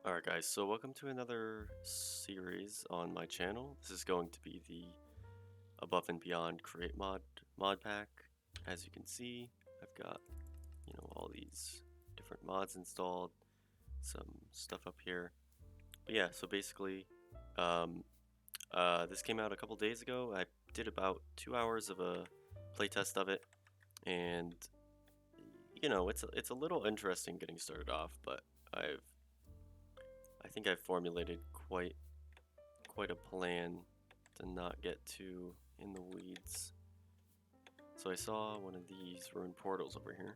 Alright guys, so welcome to another series on my channel. This is going to be the Above and Beyond Create mod pack. As you can see, I've got, all these different mods installed, some stuff up here. But yeah, so basically, this came out a couple days ago. I did about 2 hours of a playtest of it, and it's a little interesting getting started off, but I think I've formulated quite a plan to not get too in the weeds. So I saw one of these ruined portals over here.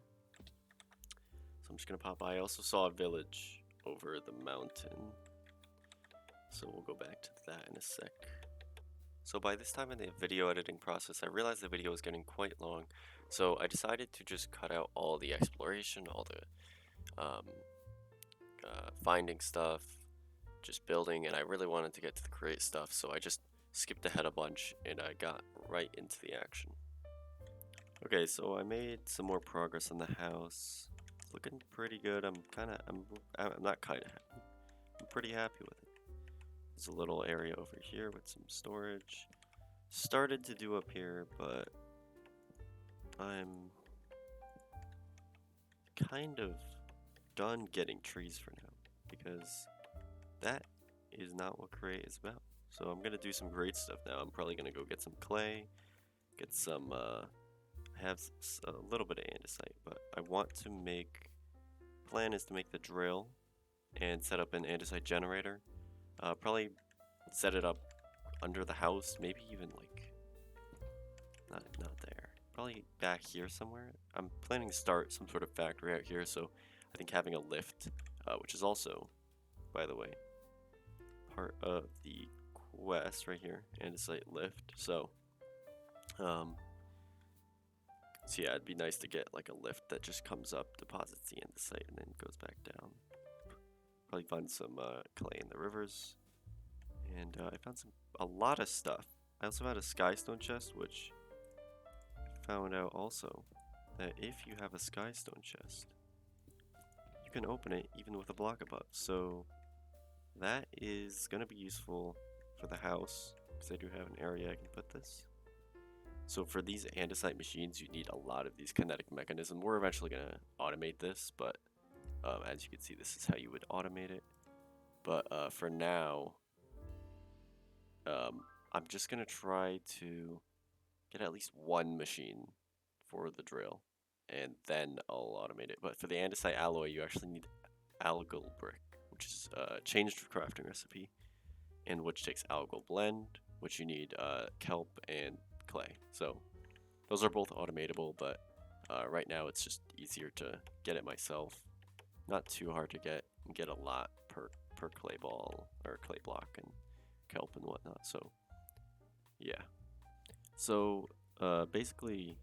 So I'm just gonna pop by. I also saw a village over the mountain. So we'll go back to that in a sec. So by this time in the video editing process, I realized the video was getting quite long. So I decided to just cut out all the exploration, all the finding stuff, just building, and I really wanted to get to the create stuff, so I just skipped ahead a bunch and I got right into the action. Okay, so I made some more progress on the house. It's looking pretty good. I'm not kinda happy. I'm pretty happy with it. There's a little area over here with some storage. Started to do up here, but I'm kind of done getting trees for now because that is not what create is about. So I'm gonna do some great stuff now. I'm probably gonna go get some clay, get some have a little bit of andesite, but I want to make, plan is to make the drill and set up an andesite generator. Probably set it up under the house, maybe even like not there. Probably back here somewhere. I'm planning to start some sort of factory out here, so I think having a lift, which is also, by the way, part of the quest right here, andesite lift. So yeah, it'd be nice to get like a lift that just comes up, deposits the andesite, and then goes back down. Probably find some clay in the rivers, and I found a lot of stuff. I also found a skystone chest, which I found out also that if you have a skystone chest, you can open it even with a block above. So that is going to be useful for the house, because I do have an area I can put this. So for these andesite machines, you need a lot of these kinetic mechanisms. We're eventually going to automate this, but as you can see, this is how you would automate it. But for now, I'm just going to try to get at least one machine for the drill, and then I'll automate it. But for the andesite alloy, you actually need algal brick, which is changed for crafting recipe, and which takes algal blend, which you need kelp and clay. So those are both automatable, but right now it's just easier to get it myself. Not too hard to get, and get a lot per clay ball or clay block and kelp and whatnot. So yeah. So basically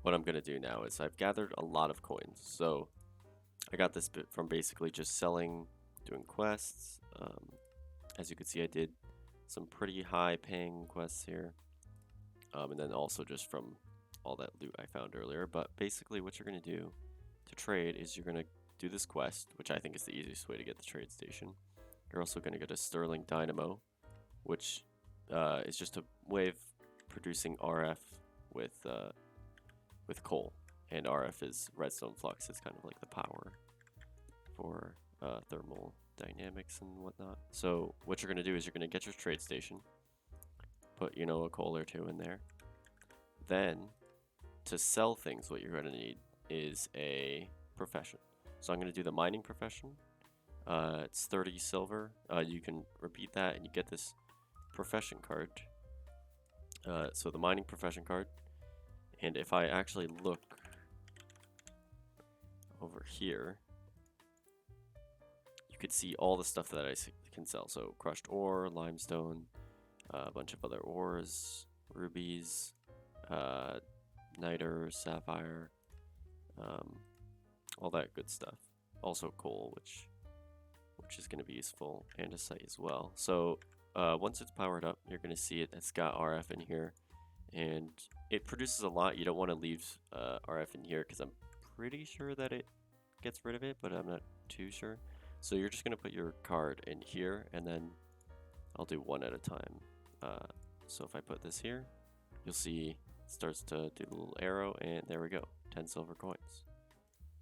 what I'm gonna do now is I've gathered a lot of coins. So I got this bit from basically just selling, doing quests. As you can see, I did some pretty high paying quests here. And then also just from all that loot I found earlier. But basically what you're going to do to trade is you're going to do this quest, which I think is the easiest way to get the trade station. You're also going to get a Sterling Dynamo, which is just a way of producing RF with coal. And RF is redstone flux. It's kind of like the power for thermal dynamics and whatnot. So what you're going to do is you're going to get your trade station, put, a coal or two in there. Then to sell things, what you're going to need is a profession. So I'm going to do the mining profession. It's 30 silver. You can repeat that and you get this profession card. So the mining profession card. And if I actually look over here, you could see all the stuff that I can sell. So crushed ore, limestone, a bunch of other ores, rubies, niter, sapphire, all that good stuff. Also coal, which is going to be useful, andesite as well. So once it's powered up, you're going to see it's got RF in here, and it produces a lot. You don't want to leave RF in here because I'm pretty sure that it gets rid of it, but I'm not too sure. So you're just gonna put your card in here, and then I'll do one at a time. So if I put this here, you'll see it starts to do a little arrow, and there we go, 10 silver coins.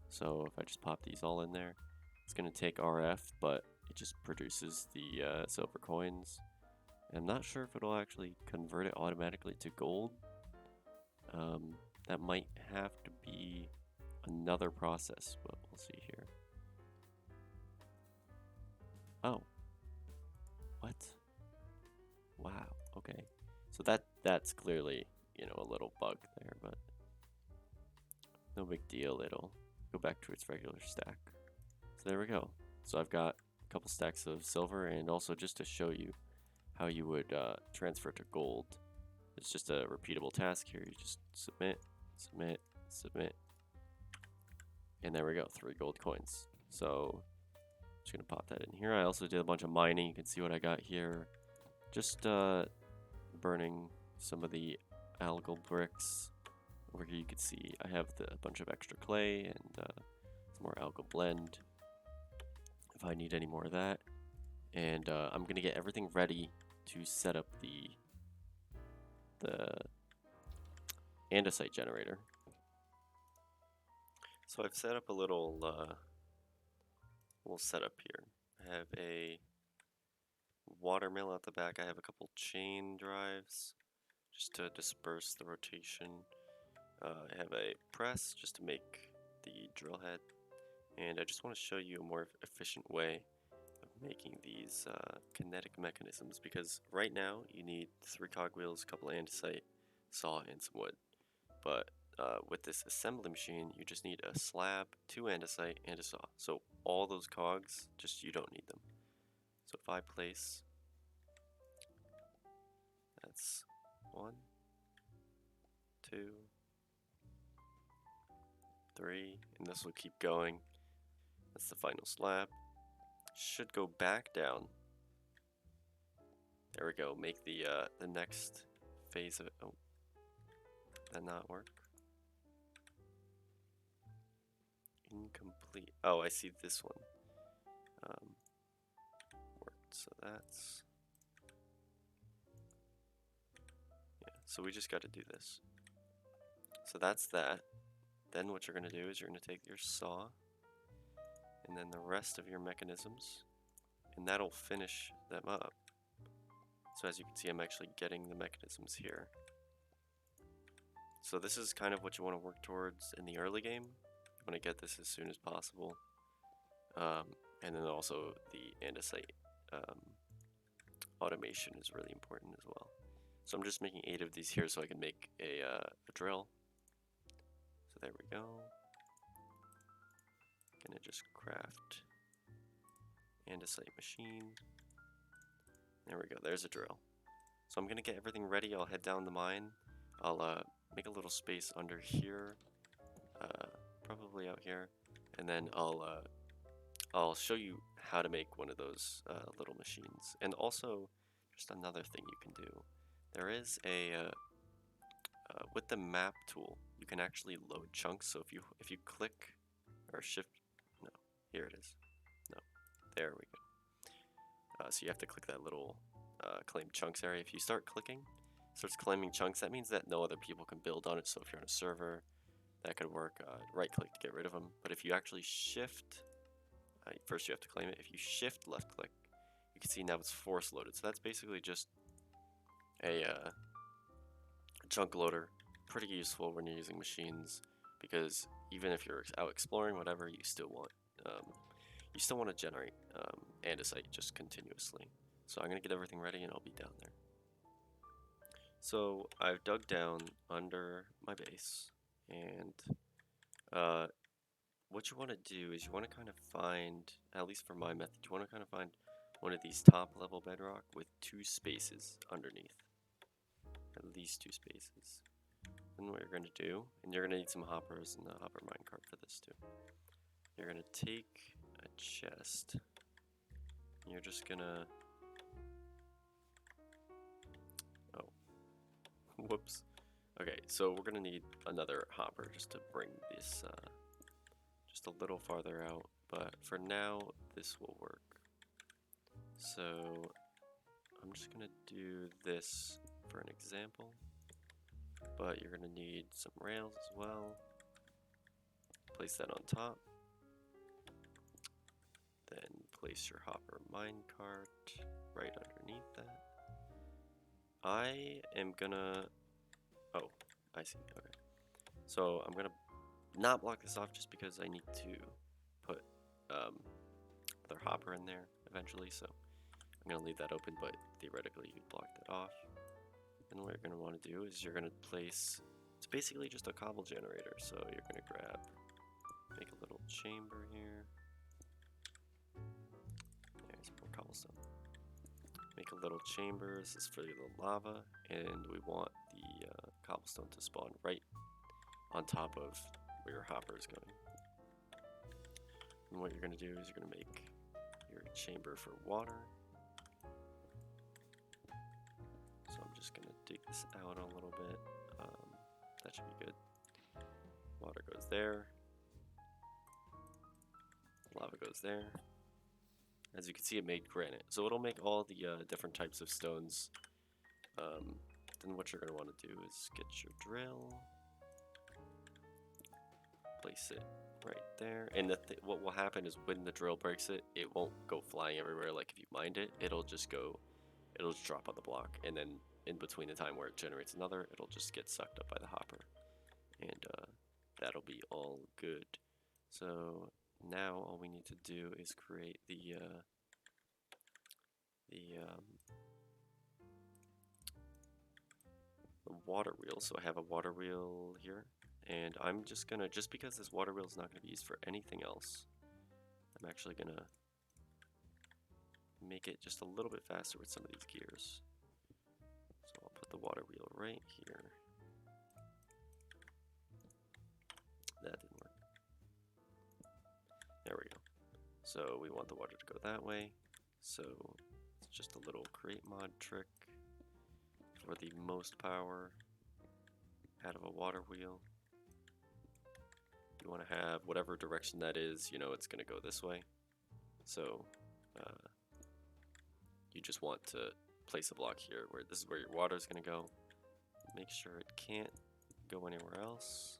So if I just pop these all in there, it's gonna take RF, but it just produces the silver coins. And I'm not sure if it'll actually convert it automatically to gold. That might have to be another process, but we'll see here. Oh, what? Wow. Okay. So that's clearly, a little bug there, but no big deal. It'll go back to its regular stack. So there we go. So I've got a couple stacks of silver, and also just to show you how you would transfer to gold. It's just a repeatable task here. You just submit, submit, submit, and there we go, 3 gold coins. So I'm just gonna pop that in here. I also did a bunch of mining. You can see what I got here. Just burning some of the algal bricks. Over here you can see I have a bunch of extra clay and some more algal blend if I need any more of that. And I'm gonna get everything ready to set up the andesite generator. So I've set up a little setup here. I have a water mill at the back. I have a couple chain drives just to disperse the rotation. I have a press just to make the drill head, and I just want to show you a more efficient way of making these kinetic mechanisms, because right now you need 3 cogwheels, a couple of andesite, saw, and some wood. But with this assembly machine, you just need a slab, 2 andesite, and a saw. So all those cogs, you don't need them. So if I place, that's 1, 2, 3, and this will keep going. That's the final slab. Should go back down. There we go. Make the next phase of it. Oh, did that not work? Incomplete. Oh, I see this one. Worked. So that's, yeah. So we just got to do this. So that's that. Then what you're gonna do is you're gonna take your saw, and then the rest of your mechanisms, and that'll finish them up. So as you can see, I'm actually getting the mechanisms here. So this is kind of what you want to work towards in the early game. You want to get this as soon as possible. And then also the andesite automation is really important as well. So I'm just making 8 of these here so I can make a drill. So there we go. Gonna just craft andesite machine. There we go, there's a drill. So I'm gonna get everything ready. I'll head down the mine. I'll make a little space under here, probably out here, and then I'll show you how to make one of those little machines. And also, just another thing you can do. There is a with the map tool, you can actually load chunks. So if you click or shift, no, here it is. No, there we go. So you have to click that little claim chunks area. If you start clicking, it starts claiming chunks. That means that no other people can build on it. So if you're on a server, that could work. Right click to get rid of them. But if you actually shift, first you have to claim it. If you shift left click, you can see now it's force loaded. So that's basically just a chunk loader. Pretty useful when you're using machines, because even if you're out exploring, whatever, you still want to generate andesite just continuously. So I'm gonna get everything ready and I'll be down there. So I've dug down under my base, and what you want to do is you want to kind of find, at least for my method, you want to kind of find one of these top level bedrock with 2 spaces underneath. At least 2 spaces. Then what you're going to do, and you're going to need some hoppers and a hopper minecart for this too. You're going to take a chest, and you're just going to, oh, whoops. Okay, so we're going to need another hopper just to bring this just a little farther out. but for now, this will work. So I'm just gonna do this for an example, but you're gonna need some rails as well. Place that on top. Then place your hopper minecart right underneath that. I am gonna, oh, I see, okay. So I'm gonna not block this off just because I need to put another hopper in there eventually, so I'm gonna leave that open, but theoretically you block that off. And what you're gonna wanna do is you're gonna place, it's basically just a cobble generator, so you're gonna make a little chamber here. There's more cobblestone. Make a little chamber, this is for the lava, and we want the cobblestone to spawn right on top of where your hopper is going. And what you're going to do is you're going to make your chamber for water. So I'm just going to dig this out a little bit. That should be good. Water goes there. Lava goes there. As you can see, it made granite. So it'll make all the different types of stones. Then what you're going to want to do is get your drill. Place it right there. And what will happen is when the drill breaks it, it won't go flying everywhere like if you mined it. It'll just drop on the block. And then in between the time where it generates another, it'll just get sucked up by the hopper. And that'll be all good. So now all we need to do is create the water wheel. So I have a water wheel here, and I'm just gonna, just because this water wheel is not gonna be used for anything else, I'm actually gonna make it just a little bit faster with some of these gears. So I'll put the water wheel right here. That didn't work. There we go. So we want the water to go that way. So it's just a little create mod trick for the most power out of a water wheel. You want to have whatever direction that is, you know it's going to go this way. So you just want to place a block here where this is where your water is going to go. Make sure it can't go anywhere else.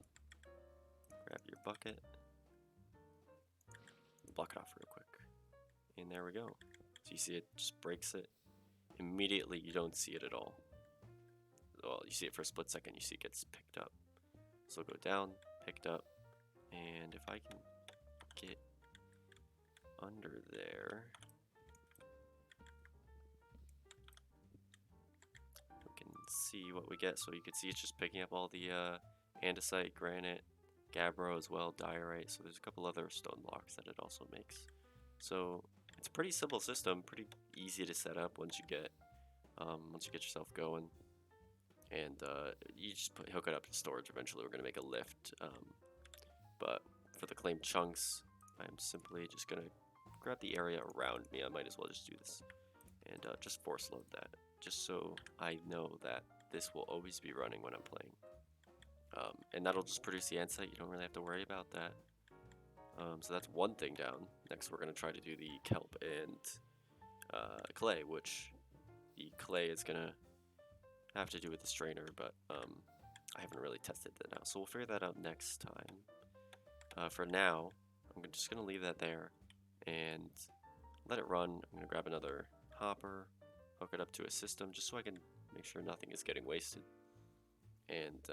Grab your bucket. Block it off real quick. And there we go. So you see it just breaks it. Immediately you don't see it at all. Well, you see it for a split second, you see it gets picked up. So go down, picked up, and if I can get under there, we can see what we get. So you can see it's just picking up all the andesite, granite, gabbro as well, diorite. So there's a couple other stone blocks that it also makes. So it's a pretty simple system, pretty easy to set up once you get yourself going. And you just hook it up to storage. Eventually we're going to make a lift, but for the claimed chunks, I'm simply just going to grab the area around me. I might as well just do this and just force load that, just so I know that this will always be running when I'm playing. And that'll just produce the andesite. You don't really have to worry about that. So that's one thing down. Next we're going to try to do the kelp and clay, which the clay is going to have to do with the strainer, but I haven't really tested that out, so we'll figure that out next time. For now, I'm just going to leave that there and let it run. I'm going to grab another hopper, hook it up to a system just so I can make sure nothing is getting wasted. And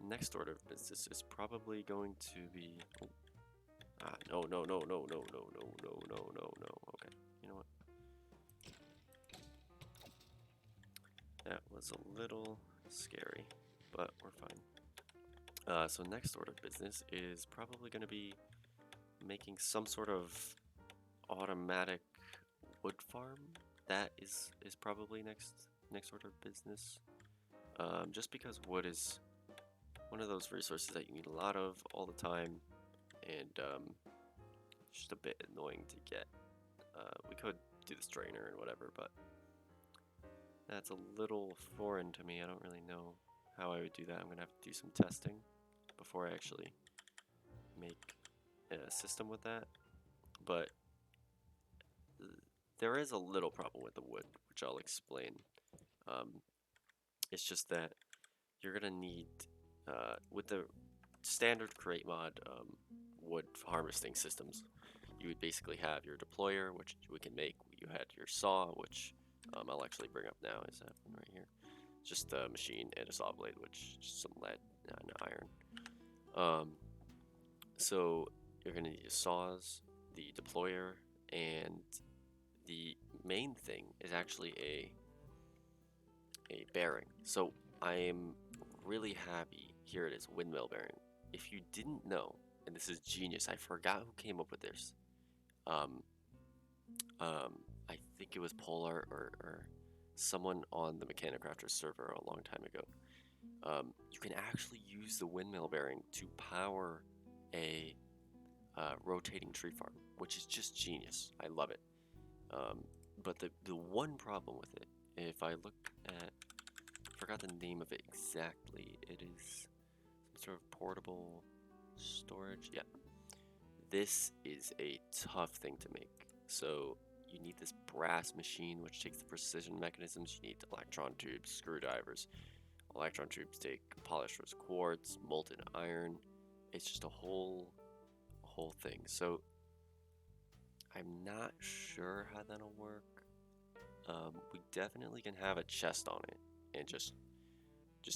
next order of business is probably going to be... no. Okay, you know what? That was a little scary, but we're fine. So next order of business is probably going to be making some sort of automatic wood farm. That is probably next order of business. Just because wood is one of those resources that you need a lot of all the time, and it's just a bit annoying to get. We could do the strainer and whatever, but that's a little foreign to me. I don't really know how I would do that. I'm going to have to do some testing before I actually make a system with that. but there is a little problem with the wood, which I'll explain. Um, it's just that you're gonna need, with the standard crate mod wood harvesting systems, you would basically have your deployer, which we can make. You had your saw, which I'll actually bring up now. Is that one right here? Just a machine and a saw blade, which is some lead and iron. So you're gonna need your saws, the deployer, and the main thing is actually a bearing. So I'm really happy. Here it is, windmill bearing. If you didn't know, and this is genius, I forgot who came up with this. Um, I think it was Polar or someone on the Mechanicrafters server a long time ago. You can actually use the windmill bearing to power a rotating tree farm, which is just genius. I love it. But the one problem with it, if I look at, I forgot the name of it exactly. It is some sort of portable storage. Yeah, this is a tough thing to make. So you need this brass machine, which takes the precision mechanisms. You need electron tubes, screwdrivers. Electron tubes take polished rose quartz, molten iron. It's just a whole thing. So I'm not sure how that'll work. We definitely can have a chest on it and just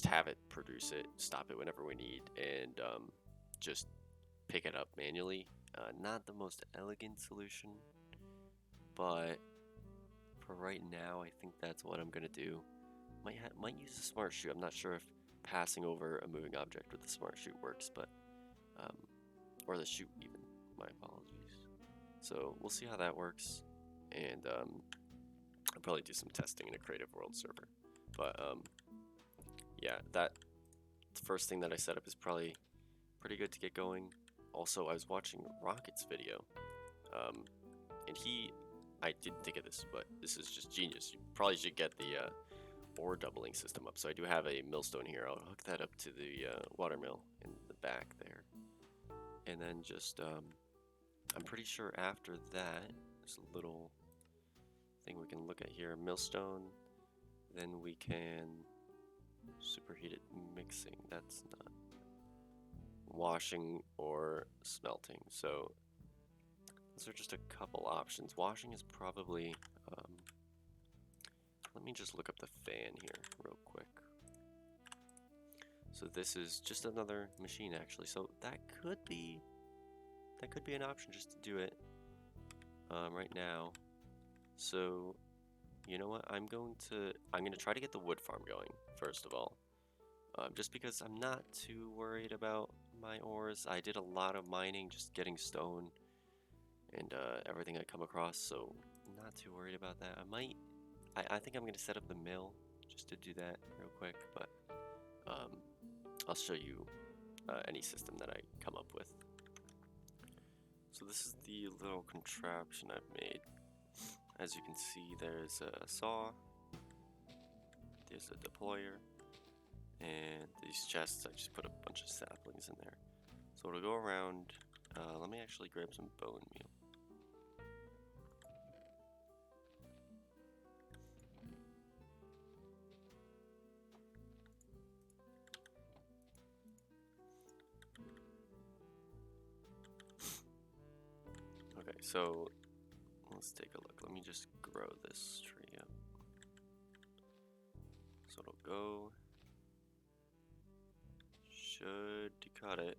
have it produce it, stop it whenever we need, and just pick it up manually. Not the most elegant solution, but for right now, I think that's what I'm gonna do. Might use a smart shoe. I'm not sure if passing over a moving object with the smart shoe works, but or the chute even. My apologies. So we'll see how that works, and I'll probably do some testing in a Creative World server. But yeah, the first thing that I set up is probably pretty good to get going. Also, I was watching Rocket's video, and I didn't think of this, but this is just genius. You probably should get the ore doubling system up. So I do have a millstone here. I'll hook that up to the water mill in the back there, and then just I'm pretty sure after that, there's a little thing we can look at here, millstone. Then we can superheat it mixing. That's not washing or smelting. So those are just a couple options. Washing is probably, let me just look up the fan here real quick. So this is just another machine actually. So that could be an option just to do it right now. So you know what? I'm gonna try to get the wood farm going first of all. Just because I'm not too worried about my ores. I did a lot of mining, just getting stone and everything I come across, so I'm not too worried about that. I think I'm gonna set up the mill just to do that real quick, but I'll show you any system that I come up with. So this is the little contraption I've made. As you can see, there's a saw, there's a deployer, and these chests, I just put a bunch of saplings in there. So it'll go around, let me actually grab some bone meal. Okay, so let's take a look. Let me just grow this tree up. So it'll go, should cut it.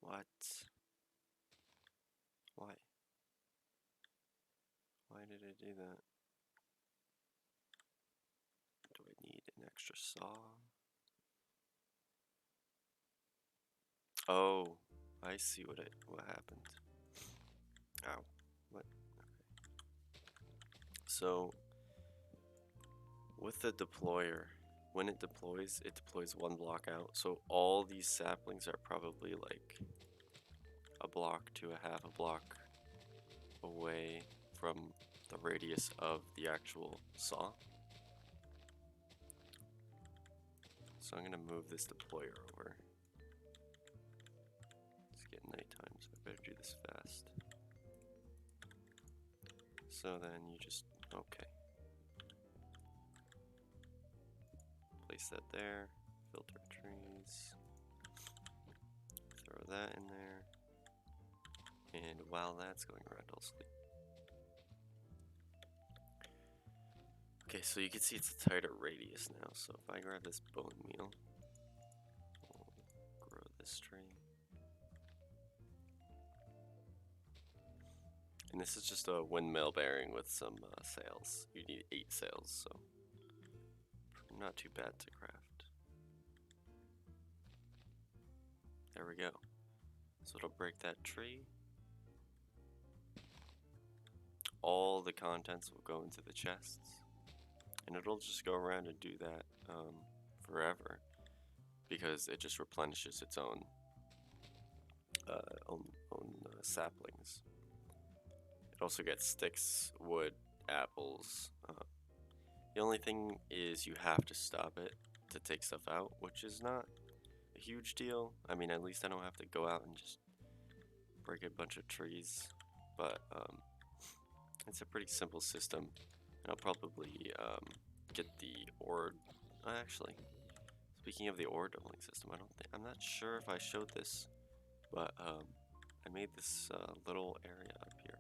What? Why? Why did it do that? Do I need an extra saw? Oh, I see what happened. Ow. What? Okay. So with the deployer, when it deploys one block out. So all these saplings are probably like a block to a half a block away from the radius of the actual saw. So I'm gonna move this deployer over. get nighttime, so I better do this fast. So then you just, okay. Place that there, filter trees, throw that in there, and while that's going around, I'll sleep. Okay, so you can see it's a tighter radius now, so if I grab this bone meal, we'll grow this tree. And this is just a windmill bearing with some sails. You need 8 sails, so not too bad to craft. There we go. So it'll break that tree. All the contents will go into the chests. And it'll just go around and do that forever. Because it just replenishes its own saplings. It also gets sticks, wood, apples. The only thing is you have to stop it to take stuff out, which is not a huge deal. I mean, at least I don't have to go out and just break a bunch of trees. But it's a pretty simple system. And I'll probably get the ore. Actually, speaking of the ore doubling system, I'm not sure if I showed this, but I made this little area up here.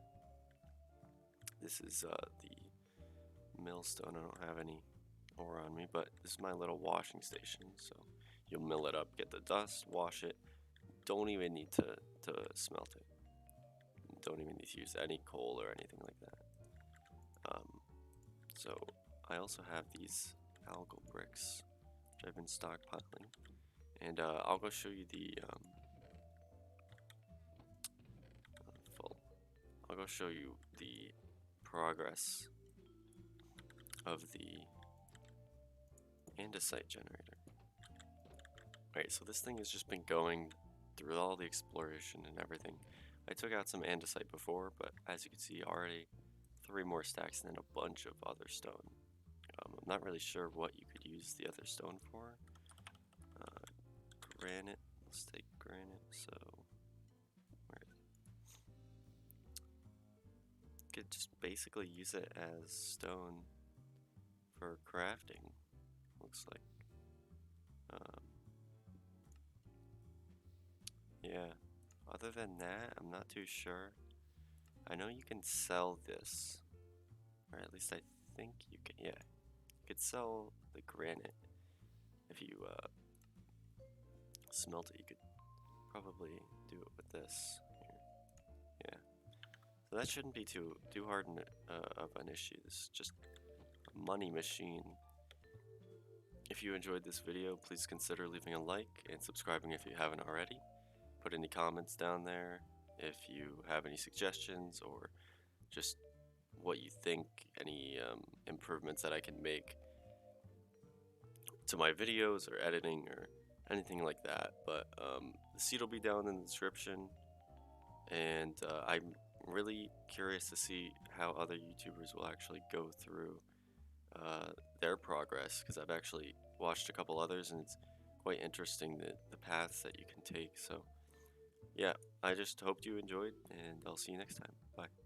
This is the millstone. I don't have any ore on me, but this is my little washing station. So you'll mill it up, get the dust, wash it. Don't even need to smelt it. Don't even need to use any coal or anything like that. So I also have these algal bricks, which I've been stockpiling, and I'll go show you the I'll go show you the progress of the andesite generator. Alright, so this thing has just been going through all the exploration and everything. I took out some andesite before, but as you can see already, 3 more stacks and then a bunch of other stone. I'm not really sure what you could use the other stone for. Granite, let's take granite, so where is it? You could just basically use it as stone for crafting, looks like. Yeah, other than that, I'm not too sure. I know you can sell this, or at least I think you can, yeah. You could sell the granite. If you smelt it, you could probably do it with this here. Yeah, so that shouldn't be too hard of an issue. This is just a money machine. If you enjoyed this video, please consider leaving a like and subscribing if you haven't already. Put any comments down there if you have any suggestions or just what you think, any improvements that I can make to my videos or editing or anything like that. But the seed will be down in the description, and I'm really curious to see how other YouTubers will actually go through their progress, because I've actually watched a couple others and it's quite interesting the paths that you can take. So yeah, I just hoped you enjoyed, and I'll see you next time. Bye.